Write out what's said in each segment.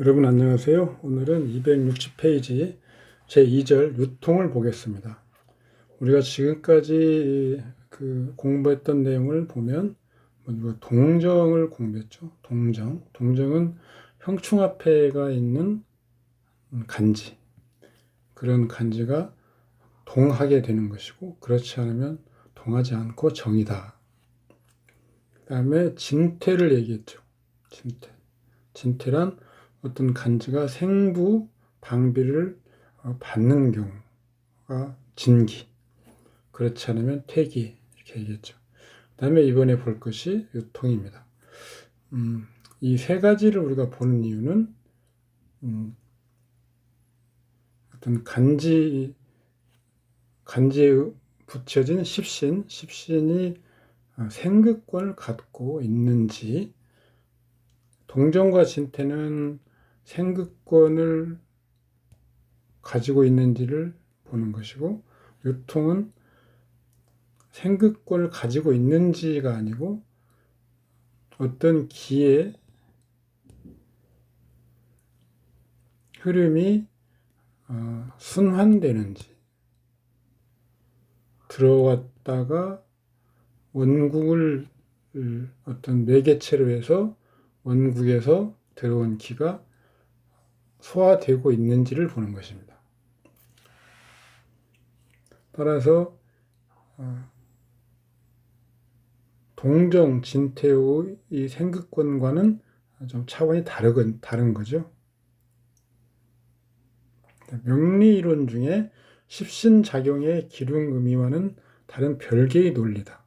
여러분 안녕하세요. 오늘은 260페이지 제2절 유통을 보겠습니다. 우리가 지금까지 공부했던 내용을 보면 동정을 공부했죠. 동정은 형충 앞에가 있는 간지, 그런 간지가 동하게 되는 것이고, 그렇지 않으면 동하지 않고 정이다. 그 다음에 진퇴를 얘기했죠. 진퇴란 어떤 간지가 생부 방비를 받는 경우가 진기, 그렇지 않으면 퇴기, 이렇게 얘기했죠. 그 다음에 이번에 볼 것이 유통입니다. 이 세 가지를 우리가 보는 이유는 어떤 간지에 붙여진 십신이 생극권을 갖고 있는지, 동정과 진퇴는 생극권을 가지고 있는지를 보는 것이고, 유통은 생극권을 가지고 있는지가 아니고 어떤 기의 흐름이 순환되는지, 들어왔다가 원국을 어떤 매개체로 해서 원국에서 들어온 기가 소화되고 있는지를 보는 것입니다. 따라서 동정, 진퇴의 이 생극권과는 좀 차원이 다른 거죠. 명리이론 중에 십신작용의 기륭의미와는 다른 별개의 논리다.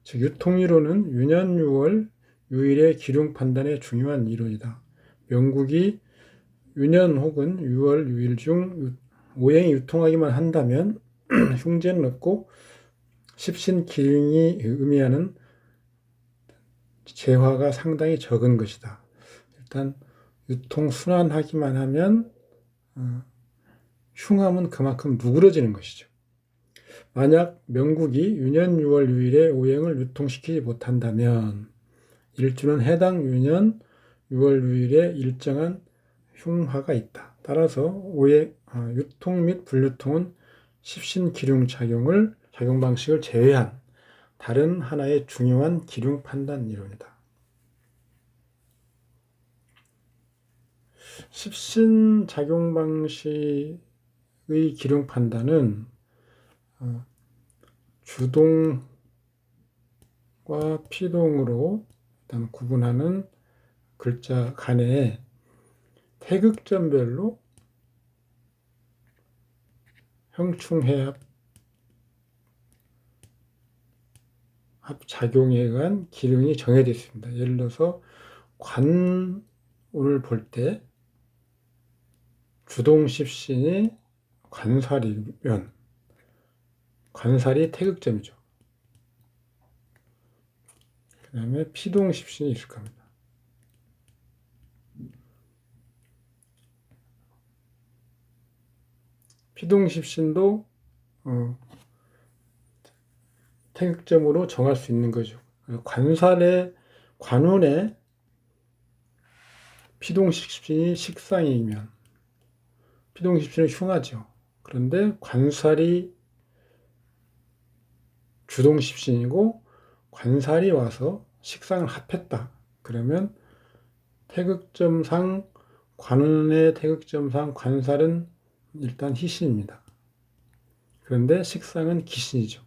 즉 유통이론은 유년, 유일의 기륭 판단의 중요한 이론이다. 명국이 유년 혹은 유월, 유일 중 오행이 유통하기만 한다면 흉재는 없고, 십신 기륭이 의미하는 재화가 상당히 적은 것이다. 일단 유통 순환하기만 하면 흉함은 그만큼 누그러지는 것이죠. 만약 명국이 유년, 유월, 유일의 오행을 유통시키지 못한다면 일주는 해당 유년, 유월, 유일에 일정한 흉화가 있다. 따라서 유통 및 불유통은 십신기륭 작용 방식을 제외한 다른 하나의 중요한 기륭 판단 이론이다. 십신 작용 방식의 기륭 판단은 주동과 피동으로 일단 구분하는 글자 간에 태극점별로 형충해합 작용에 의한 기능이 정해져 있습니다. 예를 들어서 관을 볼 때 주동십신이 관살이면 관살이 태극점이죠. 그 다음에 피동십신이 있을 겁니다. 피동십신도 태극점으로 정할 수 있는 거죠. 관운의 피동십신이 식상이면 피동십신은 흉하죠. 그런데 관살이 주동십신이고 관살이 와서 식상을 합했다. 그러면 태극점상 관운의 태극점상 관살은 일단 희신입니다. 그런데 식상은 기신이죠.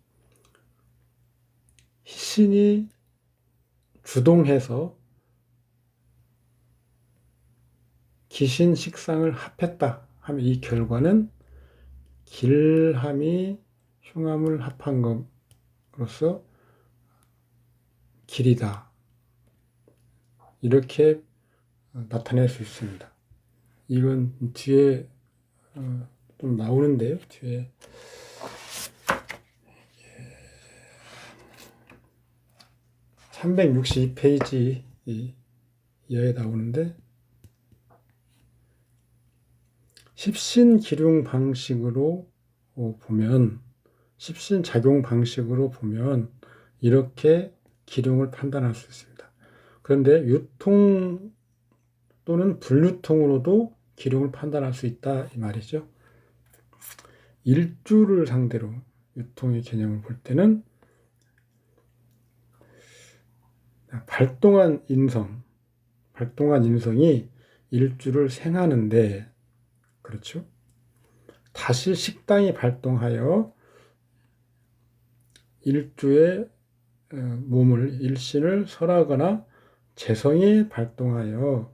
희신이 주동해서 기신 식상을 합했다 하면 이 결과는 길함이 흉함을 합한 것으로서 길이다. 이렇게 나타낼 수 있습니다. 이건 뒤에 좀 나오는데요. 뒤에 362페이지 이하에 나오는데, 십신기륭 방식으로 보면, 십신 작용 방식으로 보면 이렇게 기륭을 판단할 수 있습니다. 그런데 유통 또는 분류통으로도 기름을 판단할 수 있다 이 말이죠. 일주를 상대로 유통의 개념을 볼 때는 발동한 인성이 일주를 생하는데, 그렇죠? 다시 식당이 발동하여 일주의 몸을, 일신을 설하거나 재성이 발동하여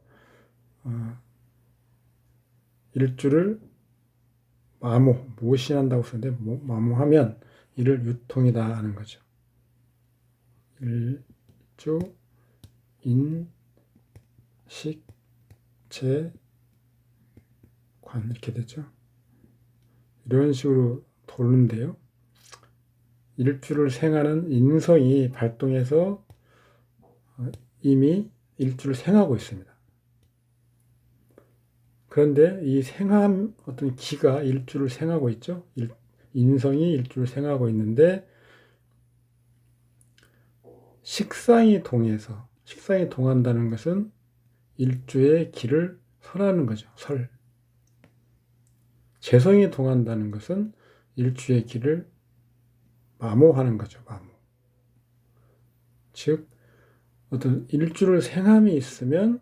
일주를 모신한다고 쓰는데, 마모하면 이를 유통이다 하는 거죠. 일주, 인, 식, 재, 관 이렇게 되죠. 이런 식으로 도는데요. 일주를 생하는 인성이 발동해서 이미 일주를 생하고 있습니다. 그런데 이 생한 어떤 기가 일주를 생하고 있죠. 인성이 일주를 생하고 있는데 식상이 동한다는 것은 일주의 기를 설하는 거죠. 재성이 동한다는 것은 일주의 기를 마모하는 거죠. 즉 어떤 일주를 생함이 있으면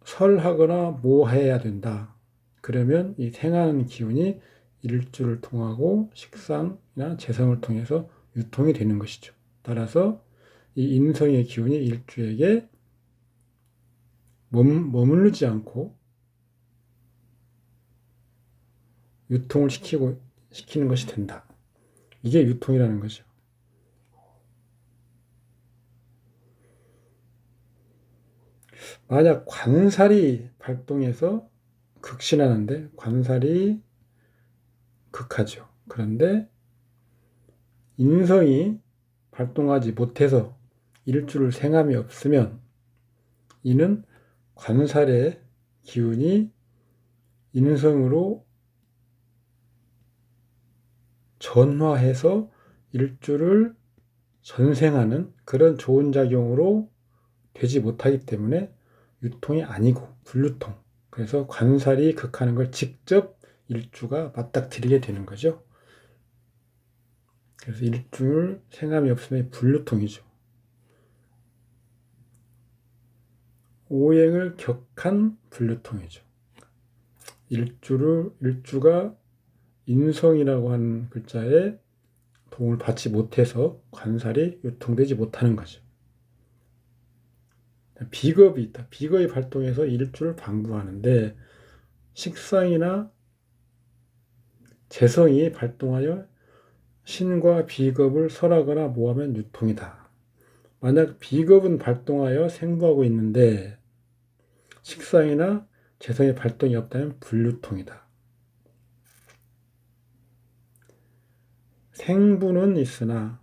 설하거나 모해야 된다. 그러면 이 생하는 기운이 일주를 통하고 식상이나 재성을 통해서 유통이 되는 것이죠. 따라서 이 인성의 기운이 일주에게 머무르지 않고 유통을 시키는 것이 된다. 이게 유통이라는 거죠. 만약 관살이 발동해서 극신하는데, 관살이 극하죠. 그런데 인성이 발동하지 못해서 일주를 생함이 없으면 이는 관살의 기운이 인성으로 전화해서 일주를 전생하는 그런 좋은 작용으로 되지 못하기 때문에 유통이 아니고 불유통. 그래서 관살이 극하는 걸 직접 일주가 맞닥뜨리게 되는 거죠. 그래서 일주를 생함이 없으면 불유통이죠. 오행을 격한 불유통이죠. 일주가 인성이라고 하는 글자에 도움을 받지 못해서 관살이 유통되지 못하는 거죠. 비겁이 있다. 비겁이 발동해서 일주를 방부하는데 식상이나 재성이 발동하여 신과 비겁을 설하거나 모하면 유통이다. 만약 비겁은 발동하여 생부하고 있는데 식상이나 재성의 발동이 없다면 불유통이다. 생부는 있으나,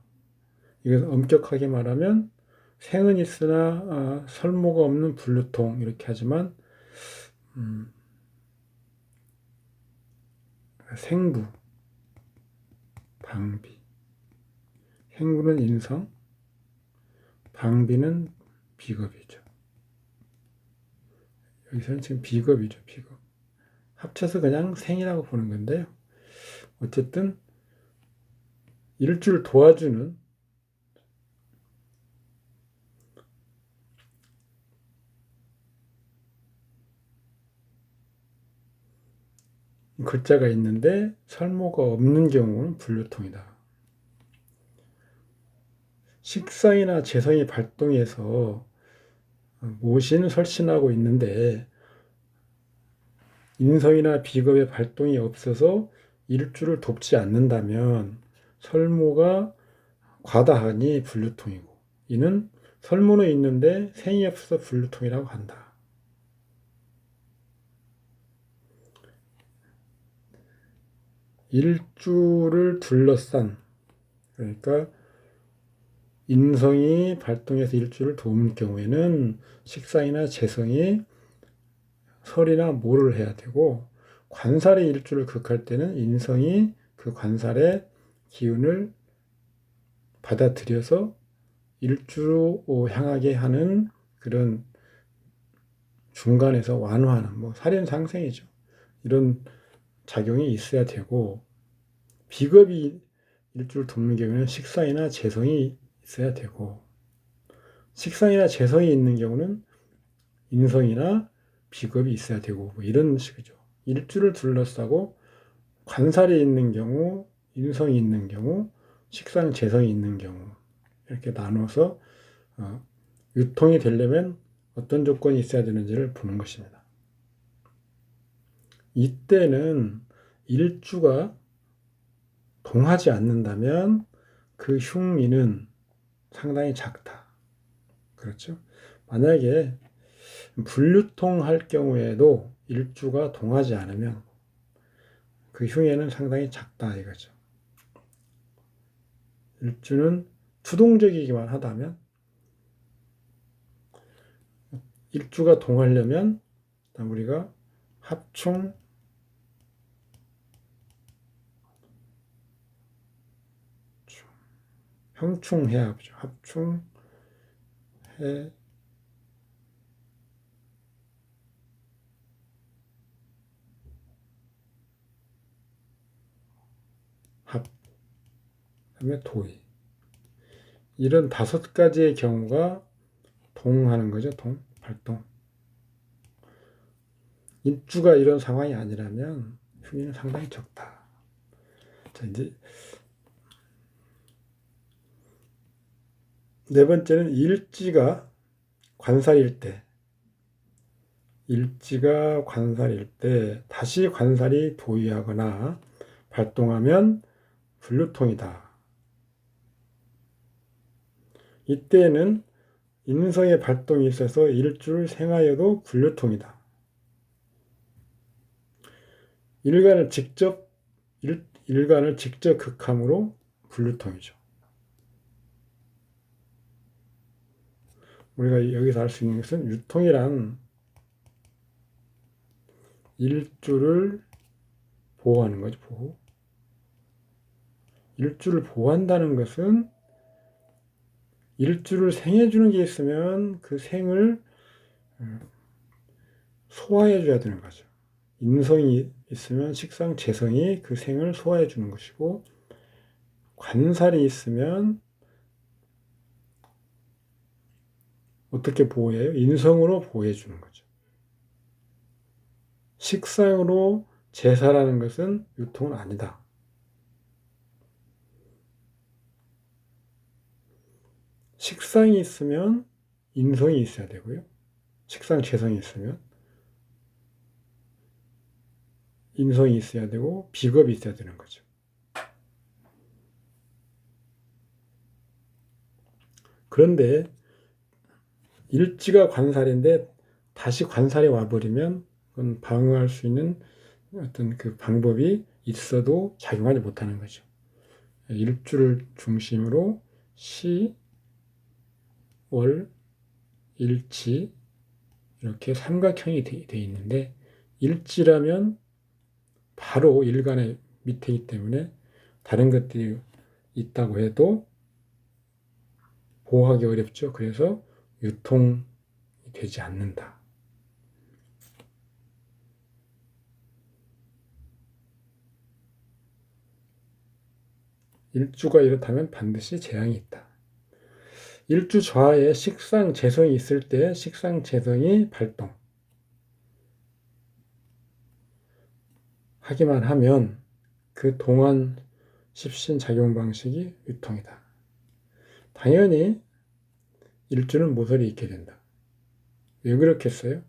이것을 엄격하게 말하면 생은 있으나 설모가 없는 불유통 이렇게 하지만 생부, 방비, 생부는 인성, 방비는 비겁이죠. 여기서는 지금 비겁이죠. 비겁. 합쳐서 그냥 생이라고 보는 건데요. 어쨌든 일주를 도와주는 글자가 있는데 설모가 없는 경우는 불유통이다. 식상이나 재성이 발동해서 모신 설신하고 있는데 인성이나 비겁의 발동이 없어서 일주를 돕지 않는다면 설모가 과다하니 불유통이고, 이는 설모는 있는데 생이 없어서 불유통이라고 한다. 일주를 둘러싼, 그러니까 인성이 발동해서 일주를 도울 경우에는 식상이나 재성이 설이나 모를 해야 되고, 관살이 일주를 극할 때는 인성이 그 관살의 기운을 받아들여서 일주로 향하게 하는 그런 중간에서 완화하는, 뭐 살인상생이죠. 이런 작용이 있어야 되고, 비겁이 일주를 돕는 경우는 식상이나 재성이 있어야 되고, 식상이나 재성이 있는 경우는 인성이나 비겁이 있어야 되고, 뭐 이런 식이죠. 일주를 둘러싸고 관살이 있는 경우, 인성이 있는 경우, 식상, 재성이 있는 경우 이렇게 나눠서 유통이 되려면 어떤 조건이 있어야 되는지를 보는 것입니다. 이때는 일주가 동하지 않는다면 그 흉미는 상당히 작다. 그렇죠? 만약에 불유통할 경우에도 일주가 동하지 않으면 그 흉해는 상당히 작다 이거죠. 일주는 투동적이기만 하다면, 일주가 동하려면 우리가 합충, 형충해야 하죠. 합충해, 합, 그다음에 도의. 이런 5가지의 경우가 동하는 거죠. 발동. 일주가 이런 상황이 아니라면 흉기는 상당히 적다. 자, 이제 네 번째는 일지가 관살일 때, 다시 관살이 도의하거나 발동하면 불유통이다. 이때는 인성의 발동이 있어서 일주를 생하여도 불유통이다. 일간을 직접 극함으로 불유통이죠. 우리가 여기서 알 수 있는 것은 유통이란 일주를 보호하는 거죠. 보호. 일주를 보호한다는 것은 일주를 생해주는 게 있으면 그 생을 소화해줘야 되는 거죠. 인성이 있으면 식상, 재성이 그 생을 소화해 주는 것이고, 관살이 있으면 어떻게 보호해요? 인성으로 보호해 주는 거죠. 식상으로 제사라는 것은 유통은 아니다. 식상이 있으면 인성이 있어야 되고요. 식상, 재성이 있으면 인성이 있어야 되고 비겁이 있어야 되는 거죠. 그런데 일지가 관살인데 다시 관살이 와버리면 그건 방어할 수 있는 어떤 그 방법이 있어도 작용하지 못하는 거죠. 일주를 중심으로 시, 월, 일지 이렇게 삼각형이 돼 있는데, 일지라면 바로 일간의 밑에이기 때문에 다른 것들이 있다고 해도 보호하기 어렵죠. 그래서 유통이 되지 않는다. 일주가 이렇다면 반드시 재앙이 있다. 일주 좌에 식상 재성이 있을 때 식상 재성이 발동 하기만 하면 그 동안 십신 작용 방식이 유통이다. 당연히 일주는 모서리 있게 된다. 왜 그렇겠어요?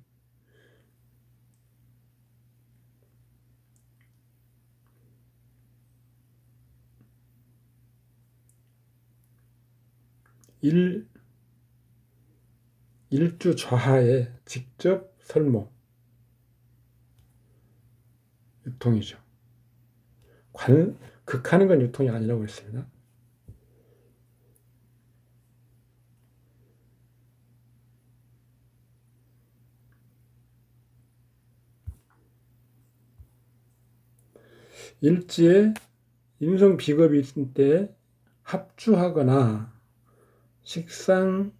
일주 좌하에 직접 설모 유통이죠. 극하는 건 유통이 아니라고 했습니다. 일지에 인성 비겁이 있을 때 합주하거나 식상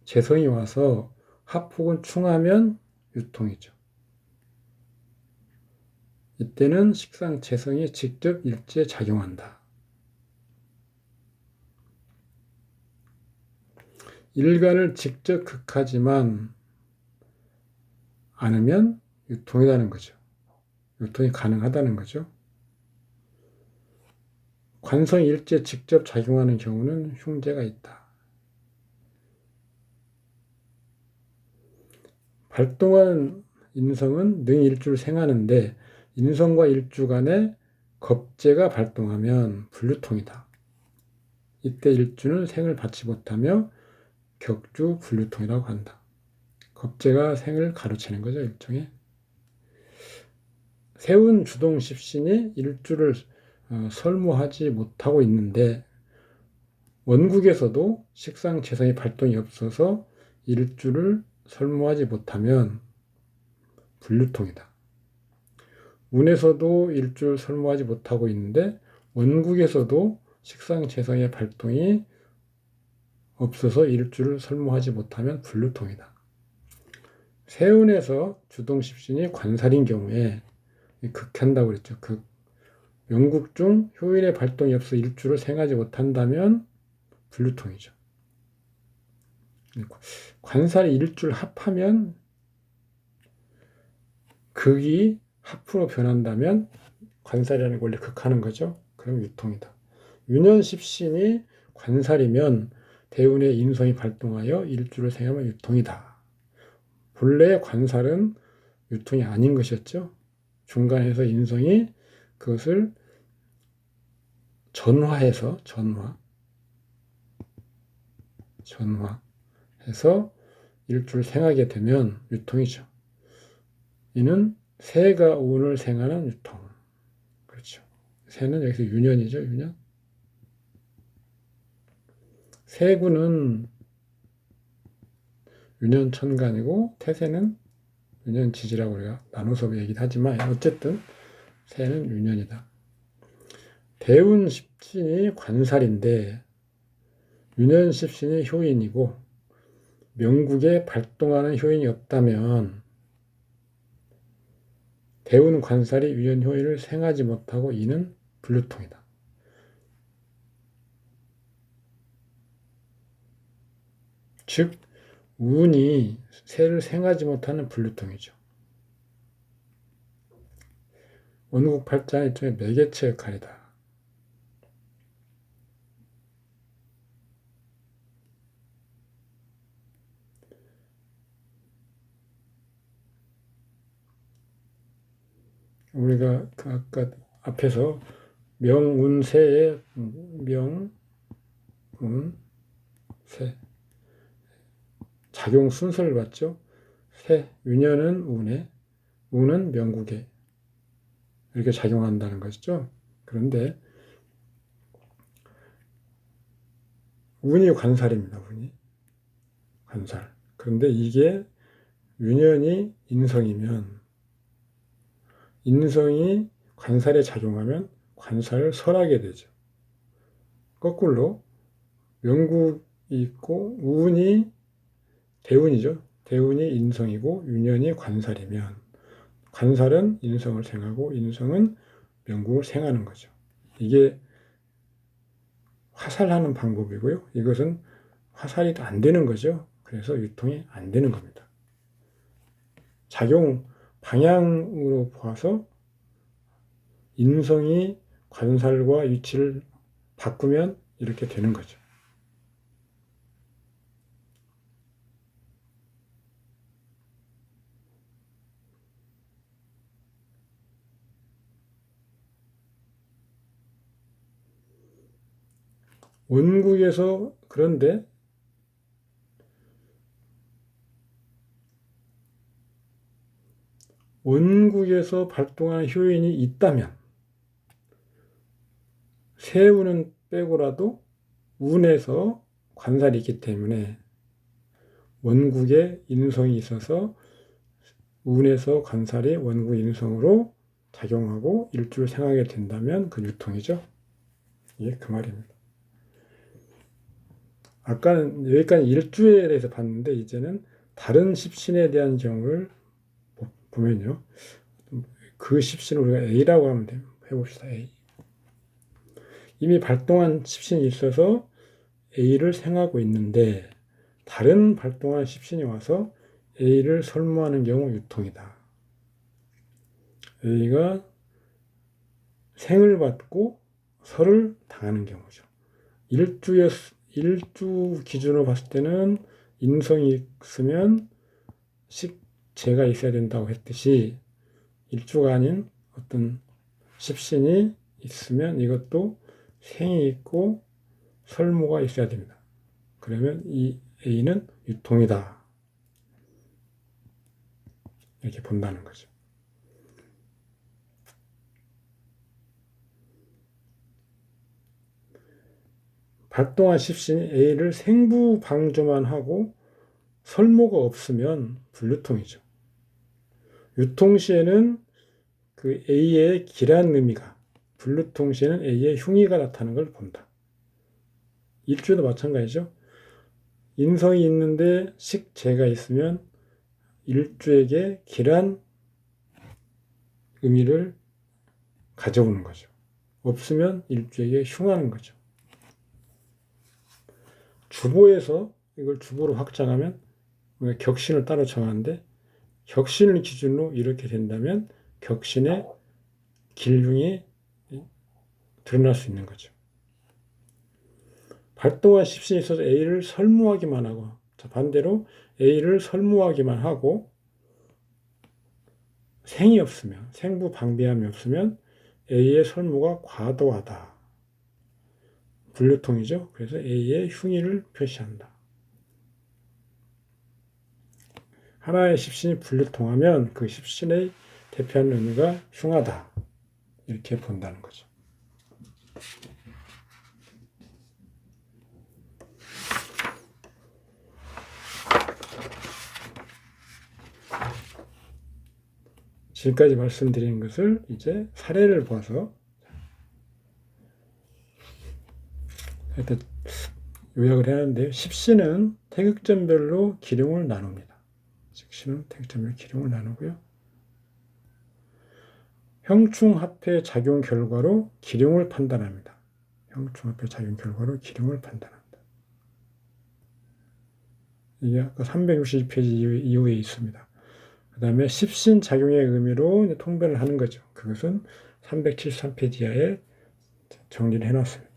재성이 와서 합 혹은 충하면 유통이죠. 이때는 식상채성이 직접 일주에 작용한다. 일간을 직접 극하지만 않으면 유통이라는 거죠. 유통이 가능하다는 거죠. 관성이 일제에 직접 작용하는 경우는 흉재가 있다. 발동한 인성은 능일주를 생하는데 인성과 일주 간에 겁재가 발동하면 불유통이다. 이때 일주는 생을 받지 못하며 격주 불유통이라고 한다. 겁재가 생을 가로채는 거죠. 일종의. 세운 주동 십신이 일주를 설모하지 못하고 있는데 원국에서도 식상채성의 발동이 없어서 일주를 설모하지 못하면 불유통이다. 운에서도 일주를 설모하지 못하고 있는데 원국에서도 식상채성의 발동이 없어서 일주를 설모하지 못하면 불유통이다. 세운에서 주동십신이 관살인 경우에 극한다고 그랬죠. 명국 중 효인의 발동이 없어 일주를 생하지 못한다면 불유통이죠. 관살이 일주를 합하면 극이 합으로 변한다면 관살이라는 게 원래 극하는 거죠. 그럼 유통이다. 유년십신이 관살이면 대운의 인성이 발동하여 일주를 생하면 유통이다. 본래 관살은 유통이 아닌 것이었죠. 중간에서 인성이 그것을 전화해서 일주를 생하게 되면 유통이죠. 이는 새가 운을 생하는 유통. 그렇죠. 새는 여기서 유년이죠. 유년. 새구는 유년천간이고 태새는 유년지지라고 우리가 나눠서 얘기를 하지만 어쨌든 새는 유년이다. 대운 십신이 관살인데 유년 십신이 효인이고 명국에 발동하는 효인이 없다면 대운 관살이 유년 효인을 생하지 못하고 이는 불유통이다. 즉 운이 새를 생하지 못하는 불유통이죠. 원국 팔자는 일종의 매개체 역할이다. 우리가 아까 앞에서 명운세의 명운세 작용 순서를 봤죠. 새, 유년은 운에, 운은 명국에 이렇게 작용한다는 것이죠. 그런데 운이 관살입니다. 운이 관살. 그런데 이게 유년이 인성이면 인성이 관살에 작용하면 관살을 설하게 되죠. 거꾸로 명국이 있고 운이 대운이죠. 대운이 인성이고 유년이 관살이면 관살은 인성을 생하고 인성은 명국을 생하는 거죠. 이게 화살하는 방법이고요. 이것은 화살이 안 되는 거죠. 그래서 유통이 안 되는 겁니다. 작용 방향으로 봐서 인성이 관살과 위치를 바꾸면 이렇게 되는 거죠. 원국에서 그런데 원국에서 발동하는 효인이 있다면 세운은 빼고라도 운에서 관살이 있기 때문에 원국에 인성이 있어서 운에서 관살이 원국 인성으로 작용하고 일주를 생하게 된다면 그 유통이죠. 예, 그 말입니다. 아까는 여기까지 일주에 대해서 봤는데 이제는 다른 십신에 대한 경우를 보면요. 그 십신을 우리가 A라고 하면 돼요. 해봅시다. A. 이미 발동한 십신이 있어서 A를 생하고 있는데 다른 발동한 십신이 와서 A를 설모하는 경우 유통이다. A가 생을 받고 설을 당하는 경우죠. 일주 기준으로 봤을 때는 인성이 있으면 식재가 있어야 된다고 했듯이 일주가 아닌 어떤 십신이 있으면 이것도 생이 있고 설모가 있어야 됩니다. 그러면 이 A는 유통이다. 이렇게 본다는 거죠. 발동한 십신이 A를 생부방조만 하고 설모가 없으면 불유통이죠. 유통 시에는 그 A의 기란 의미가, 불유통 시에는 A의 흉의가 나타나는 걸 본다. 일주도 마찬가지죠. 인성이 있는데 식재가 있으면 일주에게 기란 의미를 가져오는 거죠. 없으면 일주에게 흉하는 거죠. 주보에서 이걸 주보로 확장하면 격신을 따로 정하는데 격신을 기준으로 이렇게 된다면 격신의 길흉이 드러날 수 있는 거죠. 발동한 십신이 있어서 A를 설모하기만 하고, 자, 반대로 A를 설모하기만 하고 생이 없으면, 생부 방비함이 없으면 A의 설모가 과도하다. 불유통이죠. 그래서 A의 흉의를 표시한다. 하나의 십신이 불유통하면 그 십신의 대표하는 의미가 흉하다. 이렇게 본다는 거죠. 지금까지 말씀드린 것을 이제 사례를 봐서 일단 요약을 해놨는데요. 십신은 태극점별로 기룡을 나눕니다. 십신은 태극점별로 기룡을 나누고요. 형충합회 작용 결과로 기룡을 판단합니다. 형충합회 작용 결과로 기룡을 판단합니다. 이게 아까 362페이지 이후에 있습니다. 그 다음에 십신 작용의 의미로 통변을 하는 거죠. 그것은 373페이지 이하에 정리를 해놨습니다.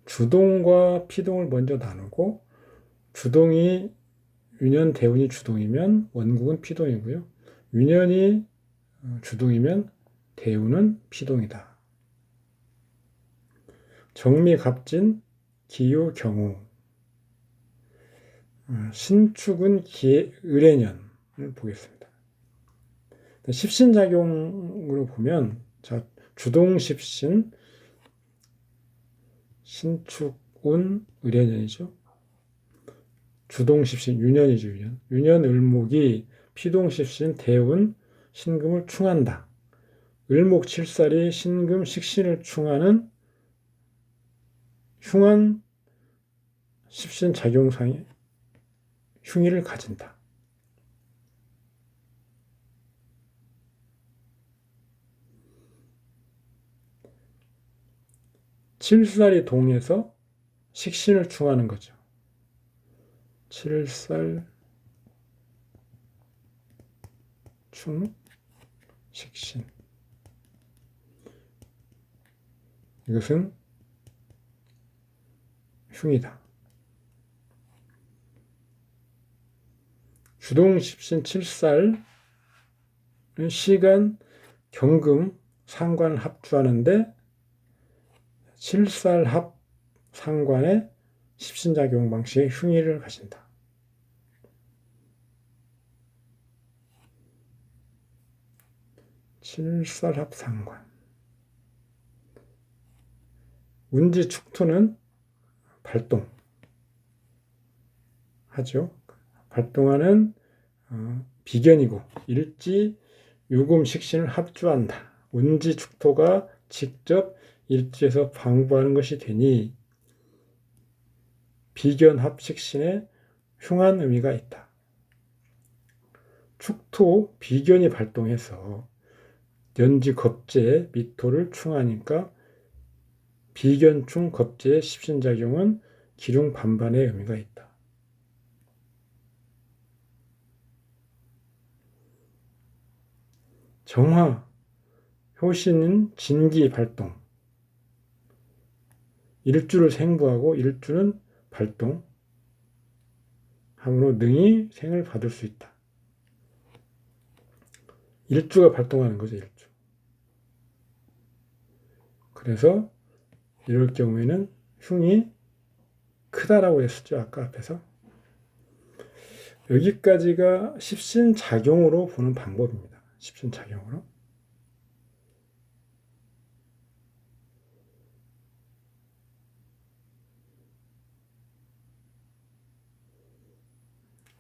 주동과 피동을 먼저 나누고 주동이 유년, 대운이 주동이면 원국은 피동이고요. 유년이 주동이면 대운은 피동이다. 정미, 갑진, 기요, 경우. 신축은 을해년을 보겠습니다. 십신작용으로 보면 자, 주동십신, 신축운, 을해년이죠. 주동십신, 유년이죠. 유년 을목이 피동십신, 대운, 신금을 충한다. 을목칠살이 신금, 식신을 충하는 흉한 십신작용상의 흉의를 가진다. 칠살이 동해서 식신을 충하는 거죠. 칠살 충 식신. 이것은 흉이다. 주동십신 칠살은 시간, 경금, 상관을 합주하는데 칠살합 상관의 십신작용 방식의 흉의를 가진다. 칠살합 상관. 운지 축토는 발동 하죠. 발동하는 비견이고 일지 유금 식신을 합주한다. 운지 축토가 직접 일지에서 방부하는 것이 되니 비견합 식신에 흉한 의미가 있다. 축토 비견이 발동해서 연지 겁재 미토를 충하니까 비견충 겁재의 십신작용은 기륭 반반의 의미가 있다. 정화, 효신은 진기 발동. 일주를 생부하고 일주는 발동. 함으로 능히 생을 받을 수 있다. 일주가 발동하는 거죠, 일주. 그래서 이럴 경우에는 흉이 크다라고 했었죠, 아까 앞에서. 여기까지가 십신작용으로 보는 방법입니다. 십신작용으로.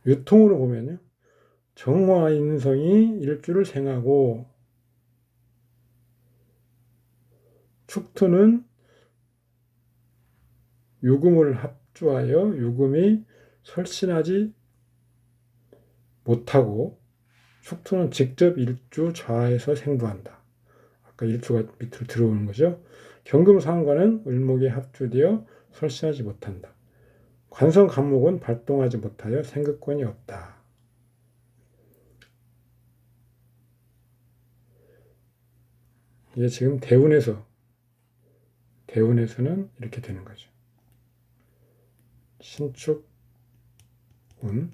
유통으로 보면요. 정화인성이 일주를 생하고 축토는 유금을 합주하여 유금이 설신하지 못하고 축토는 직접 일주 좌에서 생부한다. 아까 일주가 밑으로 들어오는 거죠. 경금상관은 을목에 합주되어 설신하지 못한다. 관성간목은 발동하지 못하여 생극권이 없다. 이게 지금 대운에서는 이렇게 되는 거죠. 신축, 운,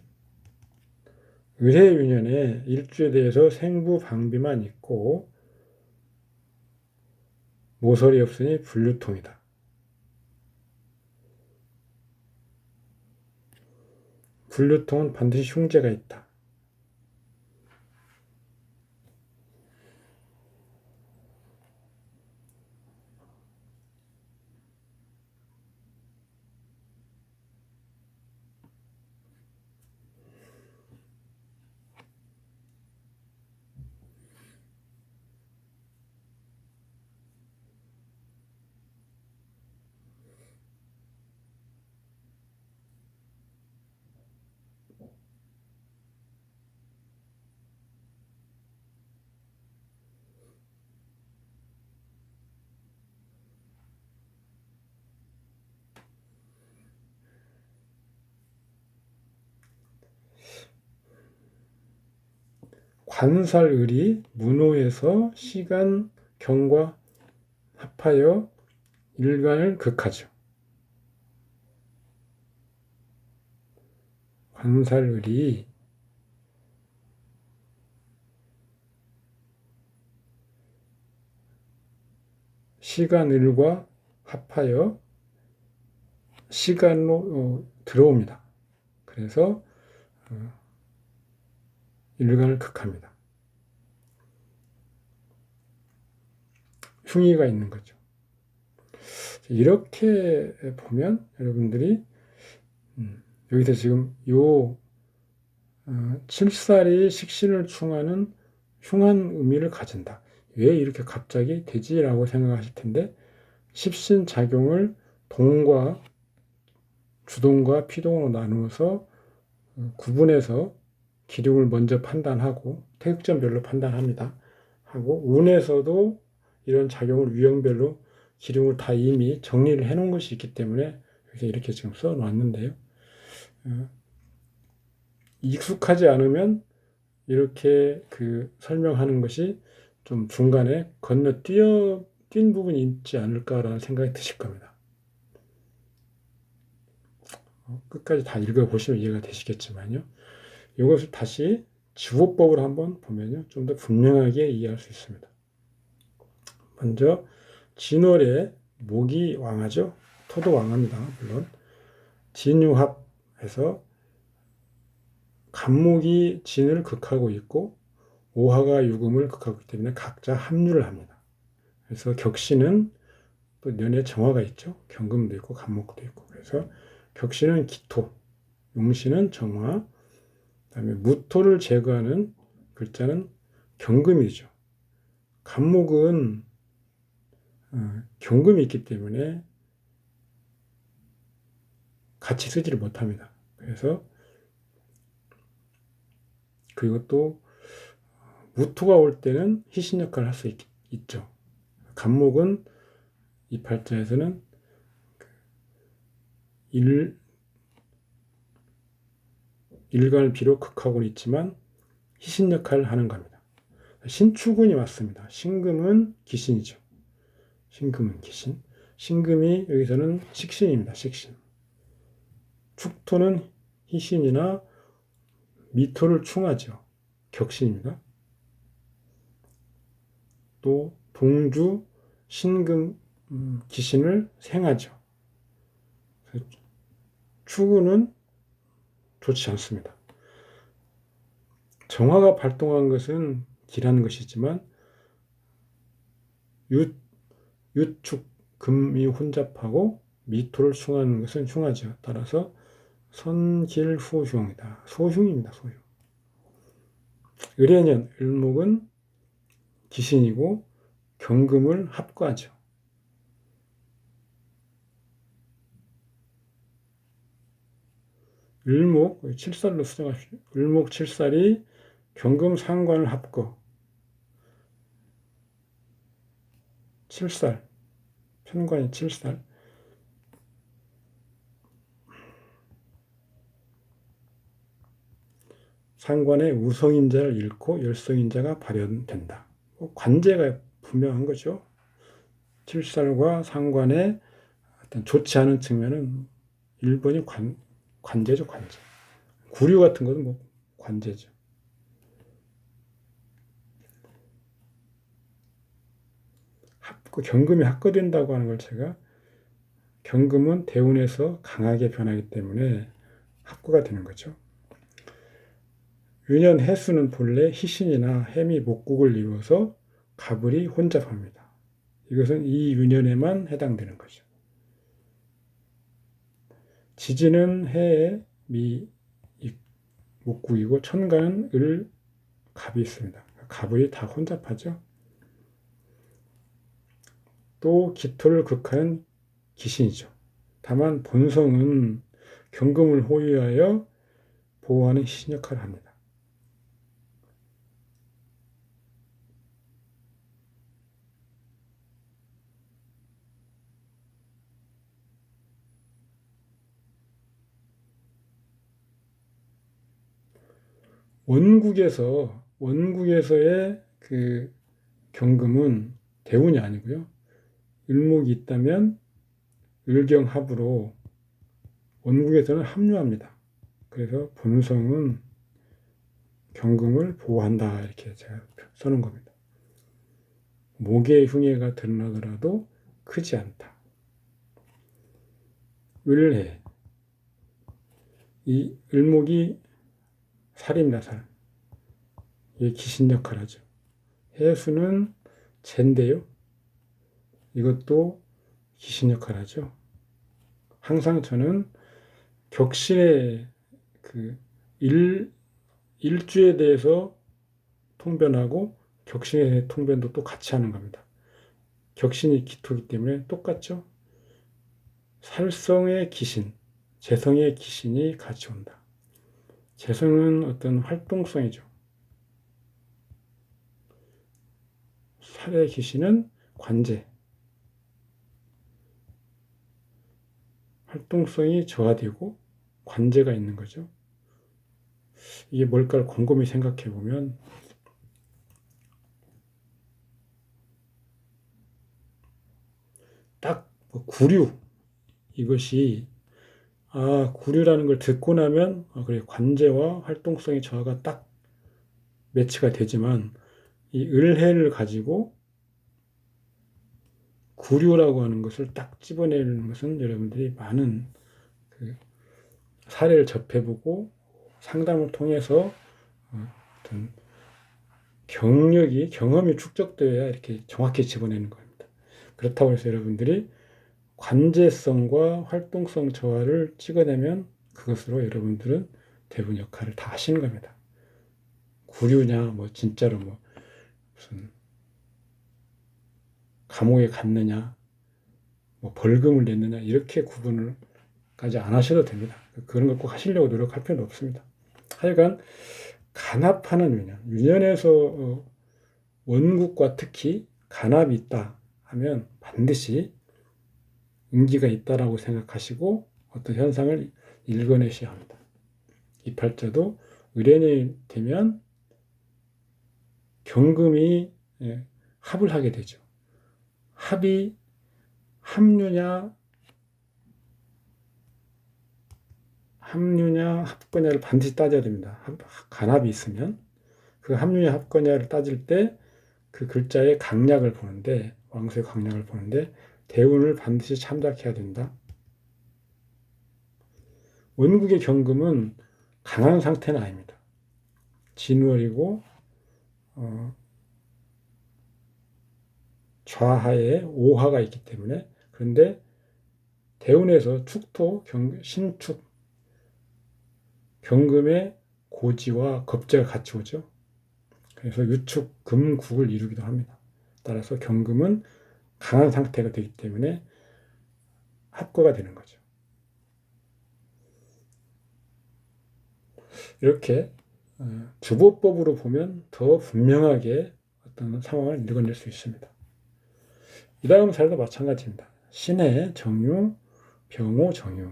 을해윤년에 일주에 대해서 생부 방비만 있고 모설이 없으니 불류통이다. 불류통은 반드시 흉재가 있다. 관살을이 문호에서 시간 경과 합하여 일간을 극하죠. 관살을이 시간을과 합하여 시간로 들어옵니다. 그래서 일간을 극합니다. 흉의가 있는 거죠. 이렇게 보면 여러분들이 여기서 지금 요 칠살이 식신을 충하는 흉한 의미를 가진다. 왜 이렇게 갑자기 되지라고 생각하실 텐데 십신작용을 동과 주동과 피동으로 나누어서 구분해서 기륭을 먼저 판단하고 태극점별로 판단합니다. 하고 운에서도 이런 작용을 유형별로 기륭을 다 이미 정리를 해놓은 것이 있기 때문에 이렇게 지금 써놨는데요. 익숙하지 않으면 이렇게 설명하는 것이 좀 중간에 뛴 부분이 있지 않을까라는 생각이 드실 겁니다. 끝까지 다 읽어보시면 이해가 되시겠지만요. 이것을 다시 지호법으로 한번 보면요. 좀 더 분명하게 이해할 수 있습니다. 먼저 진월에 목이 왕하죠. 토도 왕합니다. 물론 진유합해서 간목이 진을 극하고 있고 오화가 유금을 극하고 있기 때문에 각자 합류를 합니다. 그래서 격신은 또 년에 정화가 있죠. 경금도 있고 간목도 있고. 그래서 격신은 기토, 용신은 정화, 그다음에 무토를 제거하는 글자는 경금이죠. 간목은 경금이 있기 때문에 같이 쓰지를 못합니다. 그래서 그리고 또 무토가 올 때는 희신 역할을 할 수 있죠. 간목은 이 팔자에서는 일갈비록 극하고는 있지만 희신 역할을 하는 겁니다. 신축운이 왔습니다. 신금은 기신이죠. 신금은 기신. 신금이 여기서는 식신입니다. 식신. 축토는 희신이나 미토를 충하죠. 격신입니다. 또 동주 신금 기신을 생하죠. 축운은 좋지 않습니다. 정화가 발동한 것은 기라는 것이지만 유축 금이 혼잡하고 미토를 충하는 것은 흉하죠. 따라서 선길후흉이다. 소흉입니다. 소흉. 을해년, 을목은 기신이고 경금을 합과하죠. 을목 7살로 수정하십시오. 을목 7살이 경금 상관을 합거 7살 편관이 7살 상관의 우성인자를 잃고 열성인자가 발현된다. 관제가 분명한 거죠. 7살과 상관의 어떤 좋지 않은 측면은 1번이 관제죠. 관제. 구류 같은 것은 뭐 관제죠. 경금이 합거된다고 하는 걸 제가 경금은 대운에서 강하게 변하기 때문에 합거가 되는 거죠. 유년 해수는 본래 희신이나 해미 목국을 이루어서 가불이 혼잡합니다. 이것은 이 유년에만 해당되는 거죠. 지지는 해에 미 목국이고 천간은 을 갑이 있습니다. 가불이 다 혼잡하죠. 또 기토를 극하는 기신이죠. 다만 본성은 경금을 호위하여 보호하는 희신 역할을 합니다. 원국에서의 그 경금은 대운이 아니고요. 을목이 있다면 을경합으로 원국에서는 합류합니다. 그래서 본성은 경금을 보호한다 이렇게 제가 써놓은 겁니다. 목의 흉해가 드러나더라도 크지 않다. 을해 이 을목이 살입니다. 살. 이게 기신 역할을 하죠. 해수는 재인데요. 이것도 기신 역할을 하죠. 항상 저는 격신의 그 일주에 대해서 통변하고 격신의 통변도 또 같이 하는 겁니다. 격신이 기토이기 때문에 똑같죠. 살성의 기신, 재성의 기신이 같이 온다. 재성은 어떤 활동성이죠. 살의 기신은 관제, 활동성이 저하되고 관제가 있는 거죠. 이게 뭘까를 곰곰이 생각해 보면 딱 구류 이것이 구류라는 걸 듣고 나면 그래 관제와 활동성의 저하가 딱 매치가 되지만 이 을해를 가지고 구류라고 하는 것을 딱 집어내는 것은 여러분들이 많은 그 사례를 접해보고 상담을 통해서 어떤 경험이 축적되어야 이렇게 정확히 집어내는 겁니다. 그렇다고 해서 여러분들이 관제성과 활동성 저하를 찍어내면 그것으로 여러분들은 대분 역할을 다 하시는 겁니다. 구류냐, 뭐 진짜로 뭐 무슨 감옥에 갔느냐, 뭐 벌금을 냈느냐 이렇게 구분을까지 안 하셔도 됩니다. 그런 거 꼭 하시려고 노력할 필요는 없습니다. 하여간 간합하는 유년에서 원국과 특히 간합이 있다 하면 반드시 음기가 있다라고 생각하시고 어떤 현상을 읽어내셔야 합니다. 이 팔자도 을연이 되면 경금이 합을 하게 되죠. 합이 합류냐 합거냐를 반드시 따져야 됩니다. 간합이 있으면 그 합류냐 합거냐를 따질 때 그 글자의 강약을 보는데, 왕수의 강약을 보는데 대운을 반드시 참작해야 된다. 원국의 경금은 강한 상태는 아닙니다. 진월이고 좌하에 오화가 있기 때문에. 그런데 대운에서 축토, 신축, 경금의 고지와 겁재가 같이 오죠. 그래서 유축, 금국을 이루기도 합니다. 따라서 경금은 강한 상태가 되기 때문에 합거가 되는 거죠. 이렇게 주보법으로 보면 더 분명하게 어떤 상황을 읽어낼 수 있습니다. 이 다음 사례도 마찬가지입니다. 신해, 정유, 병호, 정유.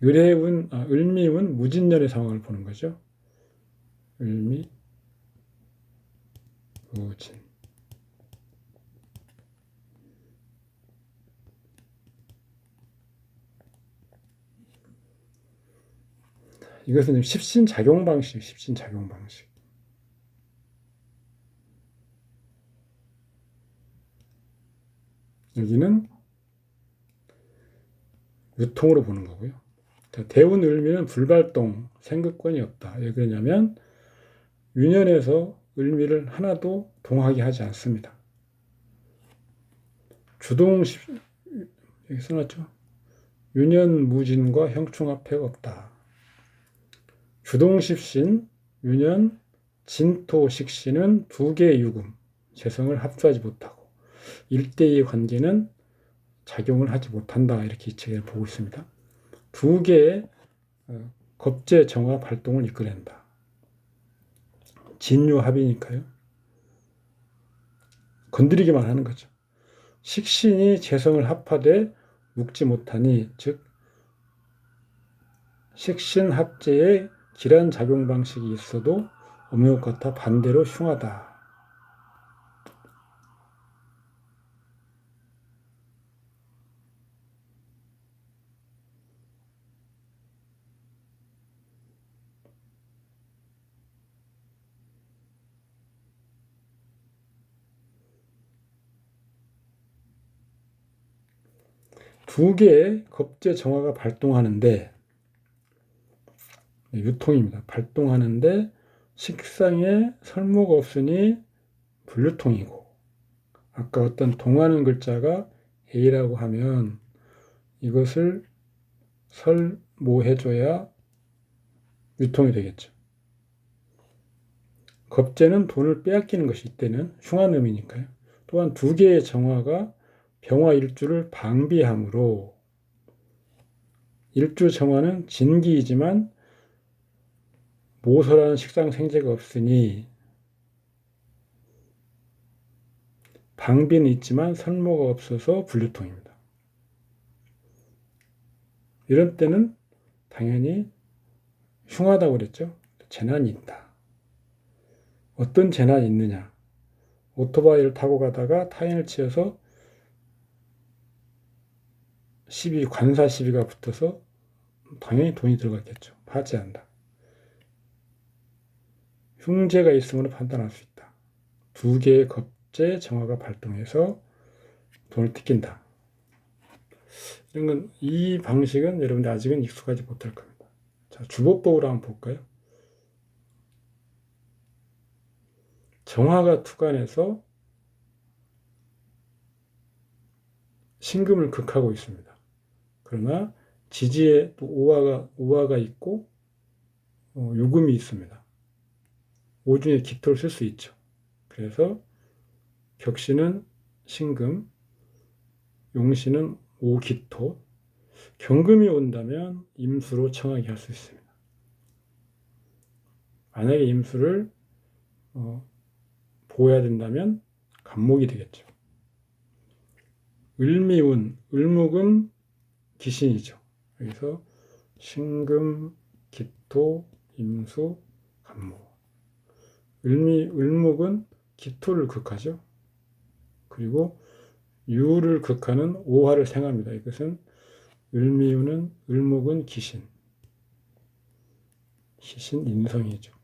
을미운, 무진년의 상황을 보는 거죠. 을미, 무진. 이것은 십신작용 방식. 여기는 유통으로 보는 거고요. 대운 을미는 불발동, 생극권이 없다. 왜 그러냐면 유년에서 을미를 하나도 동하게 하지 않습니다. 여기 써놨죠. 유년 무진과 형충합회가 없다. 주동십신, 유년, 진토식신은 두 개의 유금, 재성을 합주하지 못하고 1대2의 관계는 작용을 하지 못한다. 이렇게 이 책을 보고 있습니다. 두 개의 겁재 정화 발동을 이끌어낸다. 진유합이니까요. 건드리기만 하는 거죠. 식신이 재성을 합하되 묶지 못하니, 즉 식신합재에 기란 작용 방식이 있어도 없는 것 같아 반대로 흉하다. 두 개의 겁재 정화가 발동하는데, 유통입니다. 발동하는데 식상에 설모가 없으니 불유통이고, 아까 어떤 동하는 글자가 A라고 하면 이것을 설모해줘야 유통이 되겠죠. 겁재는 돈을 빼앗기는 것이 이때는 흉한 의미니까요. 또한 두 개의 정화가 병화 일주를 방비함으로, 일주 정화는 진기이지만 모서라는 식상 생재가 없으니 방비는 있지만 설모가 없어서 불유통입니다. 이런 때는 당연히 흉하다고 그랬죠. 재난이 있다. 어떤 재난이 있느냐. 오토바이를 타고 가다가 타인을 치여서 관사 시비가 붙어서 당연히 돈이 들어갔겠죠. 파지한다. 흉재가 있음으로 판단할 수 있다. 두 개의 겁재 정화가 발동해서 돈을 뜯긴다. 이런 건, 이 방식은 여러분들 아직은 익숙하지 못할 겁니다. 자, 주보법으로 한번 볼까요? 정화가 투간해서 신금을 극하고 있습니다. 그러나 지지에 또 오화가 있고 유금이 있습니다. 오중에 기토를 쓸 수 있죠. 그래서 격신은 신금, 용신은 오기토, 경금이 온다면 임수로 청하게 할 수 있습니다. 만약에 임수를 보호해야 된다면 간목이 되겠죠. 을미운, 을목은 기신이죠. 여기서 신금, 기토, 임수, 간목. 을목은 기토를 극하죠. 그리고 유를 극하는 오화를 생합니다. 이것은 을미운은, 을목은 기신 인성이죠.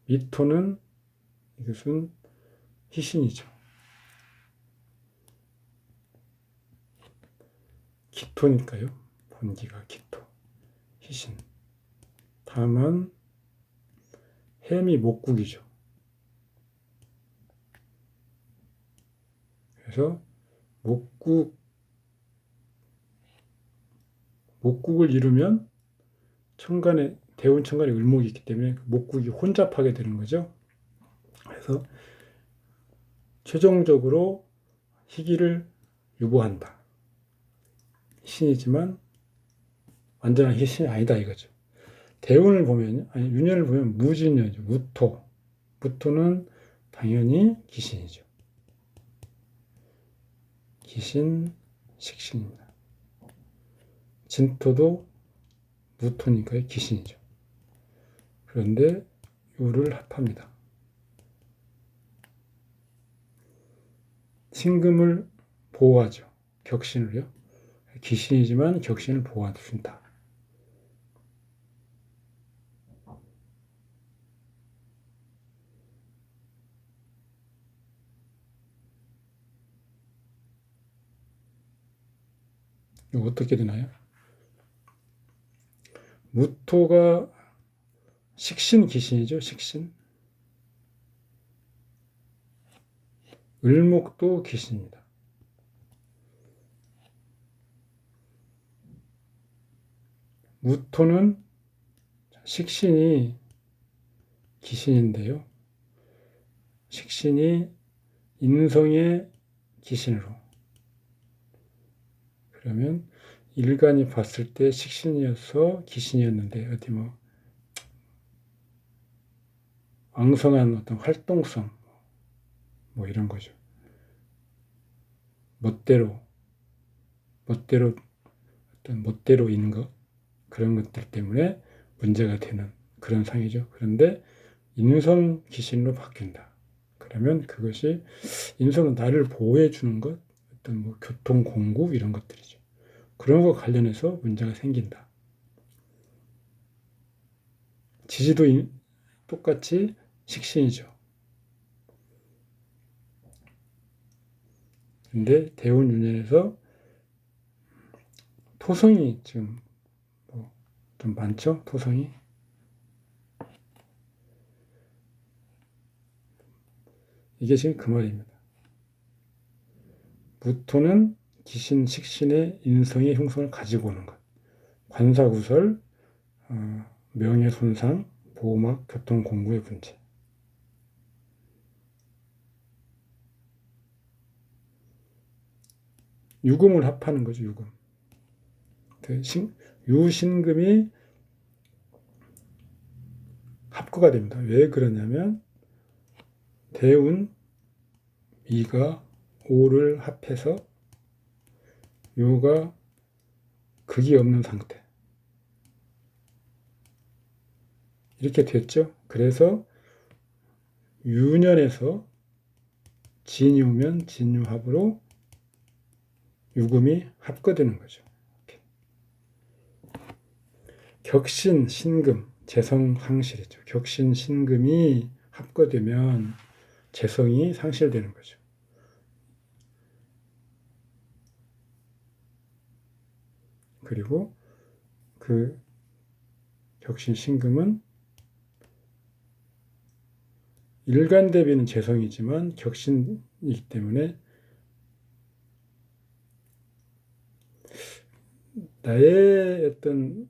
미토는 이것은 희신이죠. 기토니까요. 본기가 기토, 희신. 다음은 햄이 목국이죠. 그래서 목국을 이루면 천간에 대운 천간에 을목이 있기 때문에 목국이 혼잡하게 되는 거죠. 그래서 최종적으로 희기를 유보한다. 희신이지만 완전한 희신이 아니다 이거죠. 대운을 보면, 아니 윤년을 보면 무진년이죠. 무토는 당연히 기신이죠. 기신, 식신입니다. 진토도 무토니까 기신이죠. 그런데 요를 합합니다. 신금을 보호하죠. 격신을요. 기신이지만 격신을 보호해준다. 이거 어떻게 되나요? 무토가 식신 기신이죠. 식신. 을목도 기신입니다. 무토는 식신이 기신인데요. 식신이 인성의 기신으로. 그러면 일간이 봤을 때 식신이어서 기신이었는데 어디 왕성한 어떤 활동성 이런 거죠. 멋대로 멋대로인 것 그런 것들 때문에 문제가 되는 그런 상이죠. 그런데 인성 기신으로 바뀐다. 그러면 그것이 인성은 나를 보호해 주는 것, 어떤 교통 공구 이런 것들이죠. 그런 거 관련해서 문제가 생긴다. 지지도 똑같이 식신이죠. 근데 대운윤년에서 토성이 지금 좀 많죠? 토성이. 이게 지금 그 말입니다. 무토는 기신, 식신의 인성의 형성을 가지고 오는 것. 관사구설, 명예손상, 보호막, 교통공구의 문제. 유금을 합하는 거죠. 유금. 유신금이 합거가 됩니다. 왜 그러냐면 대운, 미가 오를 합해서 유가 극이 없는 상태. 이렇게 됐죠. 그래서 유년에서 진이 오면 진유합으로 유금이 합거되는 거죠. 이렇게. 격신, 신금, 재성 상실이죠. 격신, 신금이 합거되면 재성이 상실되는 거죠. 그리고 그 격신, 신금은 일간 대비는 재성이지만 격신이기 때문에 나의 어떤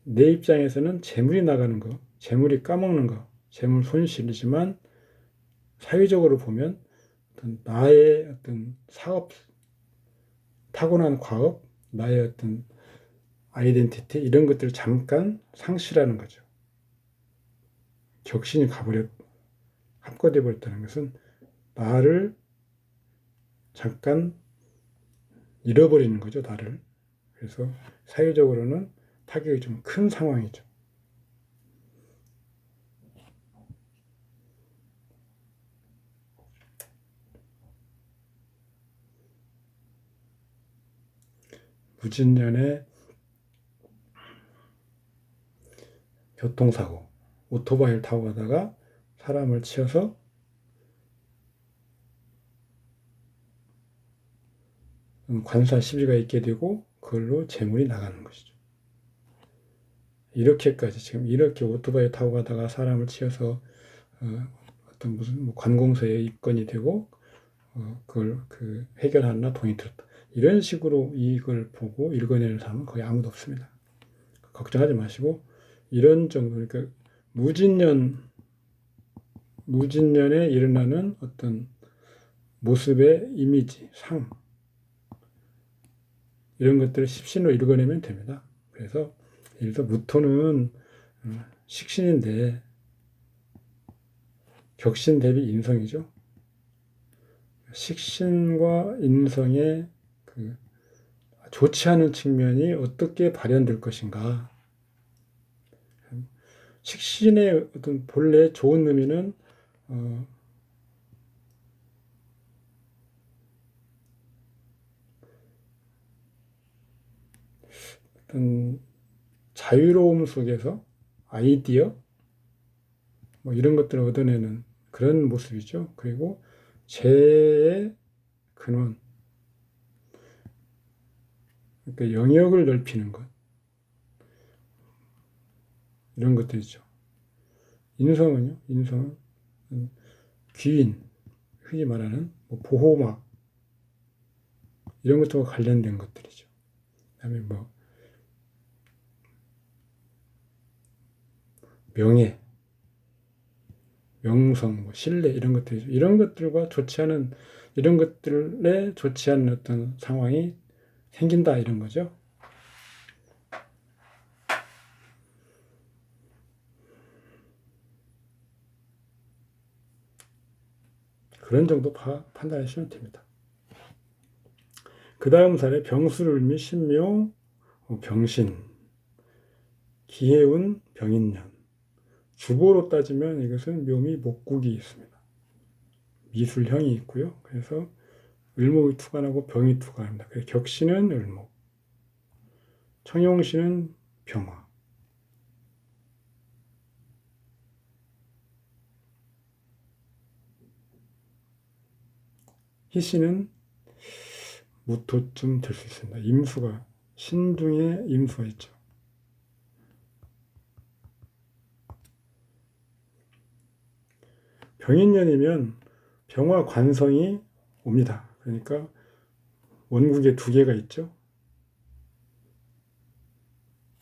내 입장에서는 재물이 나가는 거, 재물이 까먹는 거, 재물 손실이지만 사회적으로 보면 어떤 나의 어떤 사업, 타고난 과업, 나의 어떤 아이덴티티 이런 것들을 잠깐 상실하는 거죠. 격신이 합거돼 버렸다는 것은 나를 잠깐 잃어버리는 거죠, 나를. 그래서 사회적으로는 타격이 좀 큰 상황이죠. 무진년의 교통사고, 오토바이를 타고 가다가 사람을 치어서 관사 시비가 있게 되고 그걸로 재물이 나가는 것이죠. 이렇게까지 지금 이렇게 오토바이 타고 가다가 사람을 치어서 어떤 무슨 뭐 관공서에 입건이 되고 그걸 해결하나 돈이 들었다. 이런 식으로 이걸 보고 읽어내는 사람은 거의 아무도 없습니다. 걱정하지 마시고 이런 정도, 그러니까 무진년에 일어나는 어떤 모습의 이미지, 상 이런 것들을 십신으로 읽어내면 됩니다. 그래서 예를 들어 무토는 식신인데 격신 대비 인성이죠. 식신과 인성의 좋지 않은 측면이 어떻게 발현될 것인가. 식신의 어떤 본래 좋은 의미는 어떤 자유로움 속에서 아이디어 뭐 이런 것들을 얻어내는 그런 모습이죠. 그리고 재의 근원, 그러니까 영역을 넓히는 것 이런 것들이죠. 인성은요, 인성은 귀인, 흔히 말하는 뭐 보호막 이런 것들과 관련된 것들이죠. 그다음에 뭐 명예, 명성, 뭐 신뢰 이런 것들이죠. 이런 것들과 이런 것들에 좋지 않은 어떤 상황이 생긴다 이런 거죠. 그런 정도 판단하시면 됩니다. 그 다음 살에 병술을미 신묘 병신 기해운 병인년 주보로 따지면 이것은 묘미 목국이 있습니다. 미술형이 있고요. 그래서 을목이 투관하고 병이 투관합니다. 그래서 격신은 을목, 청용신은 병화. 희신은 무토쯤 될 수 있습니다. 임수가 신중에 임수가 있죠. 병인년이면 병화 관성이 옵니다. 그러니까 원국에 두 개가 있죠.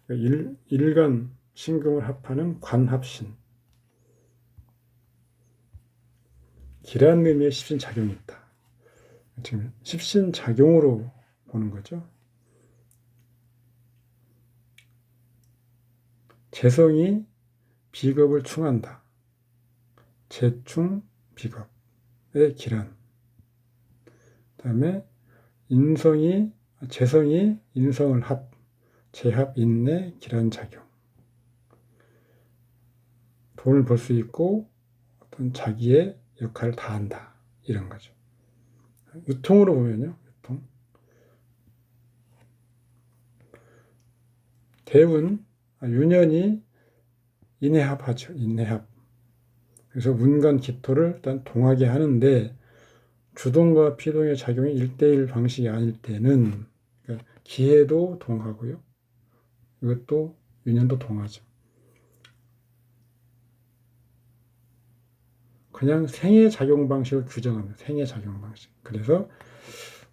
일간 신금을 합하는 관합신. 기란 의미의 십신작용이 있다. 지금 십신작용으로 보는 거죠. 재성이 비겁을 충한다. 재충 비겁의 기란. 그다음에 재성이 인성을 재합 인내 기란작용. 돈을 벌 수 있고 어떤 자기의 역할을 다한다 이런 거죠. 유통으로 보면요, 유통. 유년이 인해합하죠. 인해합. 그래서 운간 기토를 일단 동하게 하는데 주동과 피동의 작용이 1:1 방식이 아닐 때는 그러니까 기해도 동하고요. 이것도 유년도 동하죠. 그냥 생애 작용 방식을 규정합니다. 생애 작용 방식. 그래서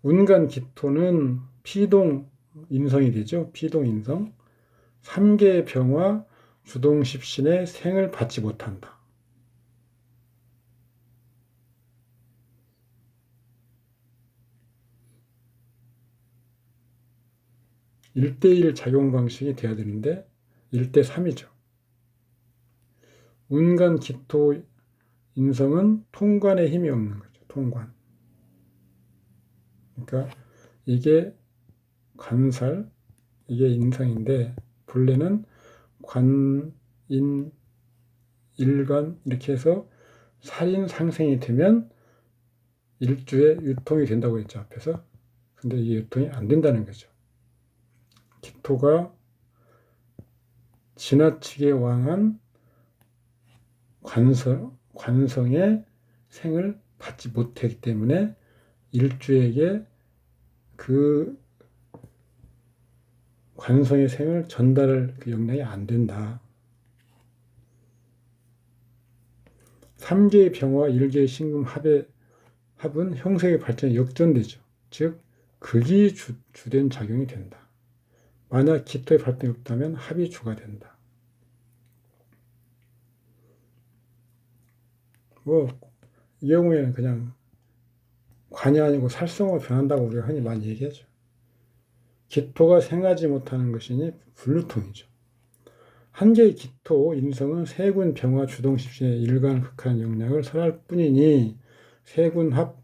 운간 기토는 피동 인성이 되죠. 피동 인성. 3개 병화 주동 십신의 생을 받지 못한다. 1대1 작용 방식이 돼야 되는데 1대3이죠. 운간, 기토, 인성은 통관에 힘이 없는 거죠. 통관. 그러니까 이게 관살, 이게 인성인데 본래는 관, 인, 일간 이렇게 해서 살인 상생이 되면 일주에 유통이 된다고 했죠, 앞에서. 근데 이게 유통이 안 된다는 거죠. 기토가 지나치게 왕한 관성의 생을 받지 못하기 때문에 일주에게 그 관성의 생을 전달할 그 역량이 안 된다. 3개의 병화, 1개의 신금 합은 형색의 발전이 역전되죠. 즉 극이 주된 작용이 된다. 만약 기토의 발동이 없다면 합이 주가 된다. 이 경우에는 그냥 관이 아니고 살성으로 변한다고 우리가 흔히 많이 얘기하죠. 기토가 생하지 못하는 것이니 불루통이죠. 한 개의 기토, 인성은 세군 병화 주동십신의 일관극한 역량을 설할 뿐이니 세군합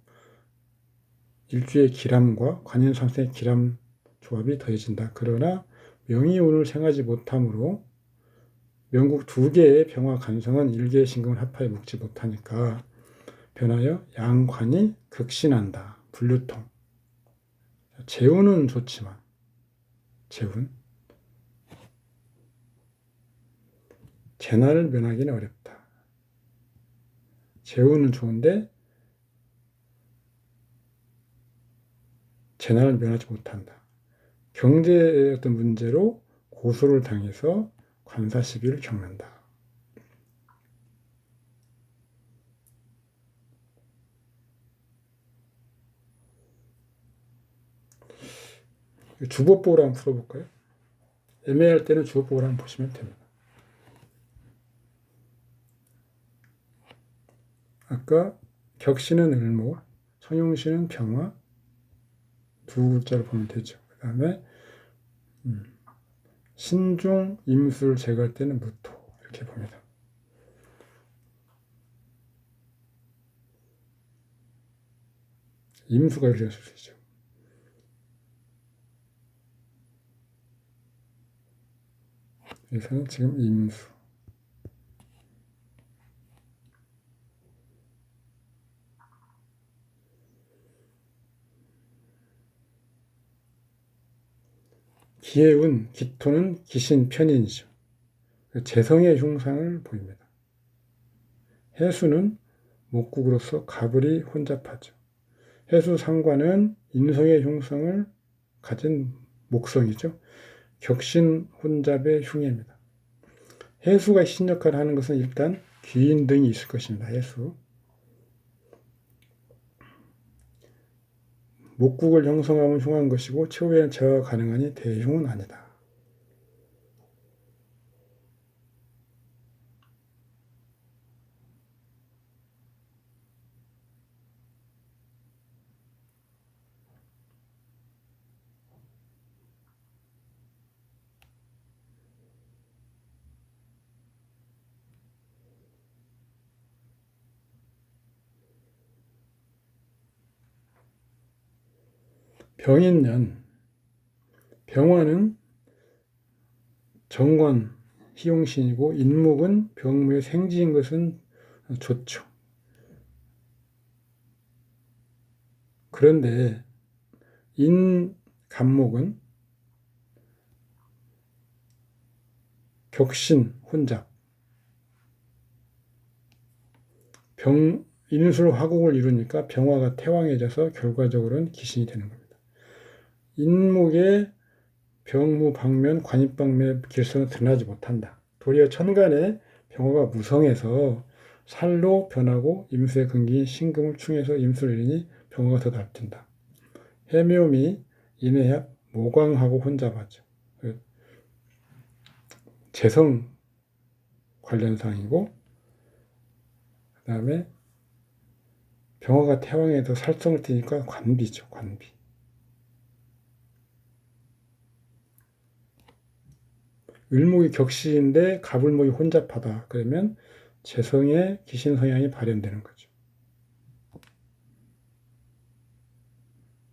일주의 기람과 관연상생의 기람 조합이 더해진다. 그러나 명의운을 생하지 못하므로 명국 2개의 병화 간성은 1개의 신금을 합하여 묶지 못하니까 변하여 양관이 극신한다. 불류통. 재운은 좋지만 재운 재난을 면하기는 어렵다. 재운은 좋은데 재난을 면하지 못한다. 경제의 어떤 문제로 고소를 당해서 관사 시비를 겪는다. 주법복으로 한번 풀어볼까요? 애매할 때는 주법복으로 한번 보시면 됩니다. 아까 격신은 을목, 성용신은 병화, 두 글자를 보면 되죠. 그 다음에 신중, 임수를 제거할 때는 무토 이렇게 봅니다. 임수가 이렇게 쓸 수 있죠. 여기서는 지금 임수. 기해운, 기토는 기신 편인이죠. 재성의 흉상을 보입니다. 해수는 목국으로서 가불이 혼잡하죠. 해수 상관은 인성의 흉성을 가진 목성이죠. 격신 혼잡의 흉입니다. 해수가 신 역할을 하는 것은 일단 귀인 등이 있을 것입니다. 해수. 목국을 형성하면 흉한 것이고 최후에는 제어가 가능하니 대흉은 아니다. 병인년, 병화는 정관, 희용신이고 인목은 병무의 생지인 것은 좋죠. 그런데 인간목은 격신, 혼잡, 인술 화국을 이루니까 병화가 태왕해져서 결과적으로는 기신이 되는 겁니다. 인목의 병무 방면 관입방면의 길성은 드러나지 못한다. 도리어 천간에 병화가 무성해서 살로 변하고 임수의 근기인 신금을 충해서 임수를 이루니 병화가 더 날뛴다. 해묘미 인해합 모광하고 혼잡하죠. 재성 관련상이고 그 다음에 병화가 태왕에서 살성을 띠니까 관비죠. 관비. 을목이 격시인데 갑을목이 혼잡하다. 그러면 재성의 귀신 성향이 발현되는 거죠.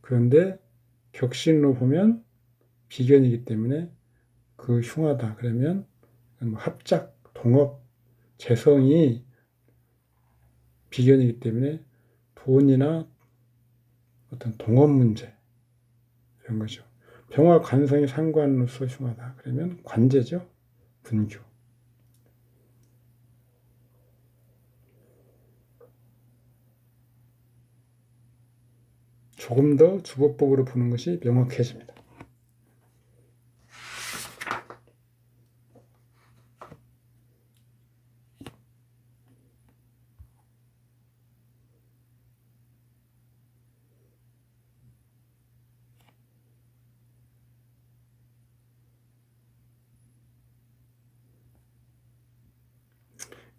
그런데 격신으로 보면 비견이기 때문에 그 흉하다. 그러면 합작, 동업, 재성이 비견이기 때문에 돈이나 어떤 동업 문제 이런 거죠. 병화 관성이 상관으로서 흉하다. 그러면 관제죠. 분교. 조금 더 주법복으로 보는 것이 명확해집니다.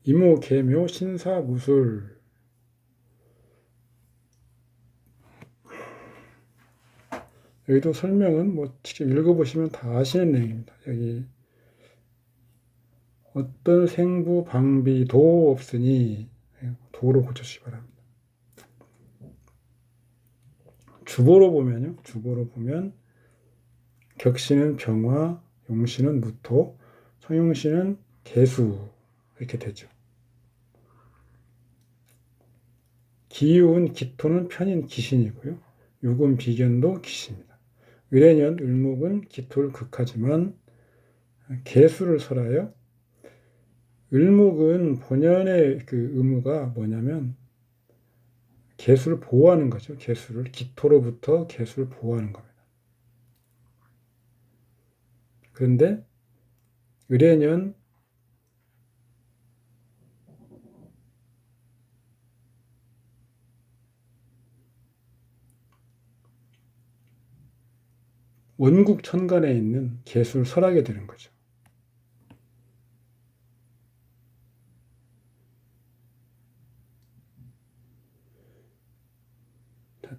이모, 계묘, 신사, 무술. 여기도 설명은 직접 읽어보시면 다 아시는 내용입니다. 여기 어떤 생부 방비 도 없으니 도로 고쳐주시기 바랍니다. 주보로 보면 격신은 병화, 용신은 무토, 청용신은 개수 이렇게 되죠. 기운, 기토는 편인 기신이고요. 육은 비견도 기신입니다. 을해년, 을목은 기토를 극하지만 개수를 설하여 을목은 본연의 그 의무가 뭐냐면 개수를 보호하는 거죠. 개수를 기토로부터 개수를 보호하는 겁니다. 그런데 을해년 원국 천간에 있는 개수를 설하게 되는 거죠.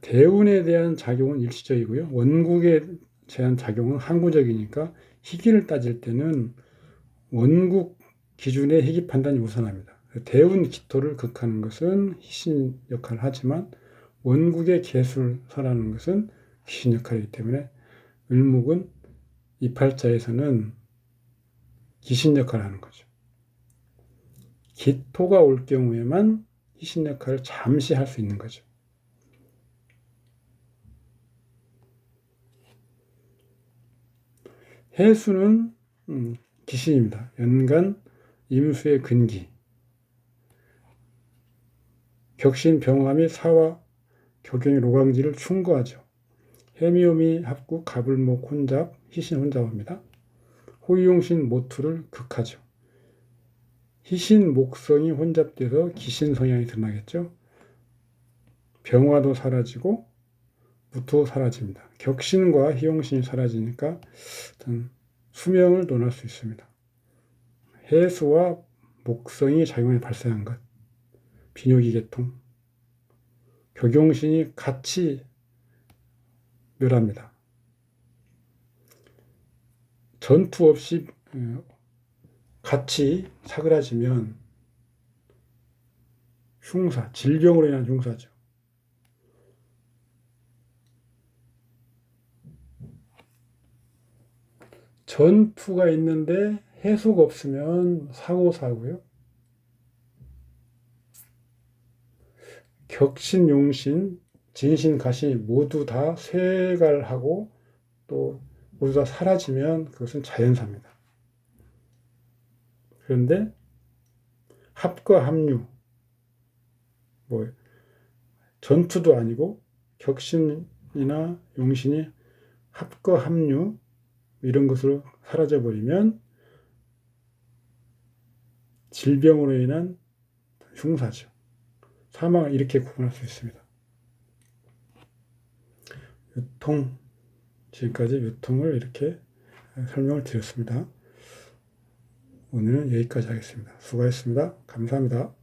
대운에 대한 작용은 일시적이고요. 원국에 대한 작용은 항구적이니까 희기를 따질 때는 원국 기준의 희기 판단이 우선합니다. 대운 기토를 극하는 것은 희신 역할을 하지만 원국의 개수를 설하는 것은 귀신 역할이기 때문에 을목은 이팔자에서는 귀신 역할을 하는 거죠. 기토가 올 경우에만 희신 역할을 잠시 할 수 있는 거죠. 해수는 기신입니다. 연간 임수의 근기, 격신 병화 및 사화 격경의 로강지를 충고하죠. 해미오미 합국 갑을목 혼잡 희신 혼잡합니다. 호유용신 모투를 극하죠. 희신 목성이 혼잡돼서 기신 성향이 드러나겠죠. 병화도 사라지고 무토 사라집니다. 격신과 희용신이 사라지니까 어떤 수명을 논할 수 있습니다. 해수와 목성이 작용해 발생한 것, 비뇨기 계통, 격용신이 같이 멸합니다. 전투 없이 같이 사그라지면 흉사, 질병으로 인한 흉사죠. 전투가 있는데 해수가 없으면 사고사고요. 격신, 용신, 진신, 가시 모두 다 쇠갈하고 또 모두 다 사라지면 그것은 자연사입니다. 그런데 합과 합류, 전투도 아니고 격신이나 용신이 합과 합류 이런 것으로 사라져버리면 질병으로 인한 흉사죠. 사망을 이렇게 구분할 수 있습니다. 지금까지 유통을 이렇게 설명을 드렸습니다. 오늘은 여기까지 하겠습니다. 수고하셨습니다. 감사합니다.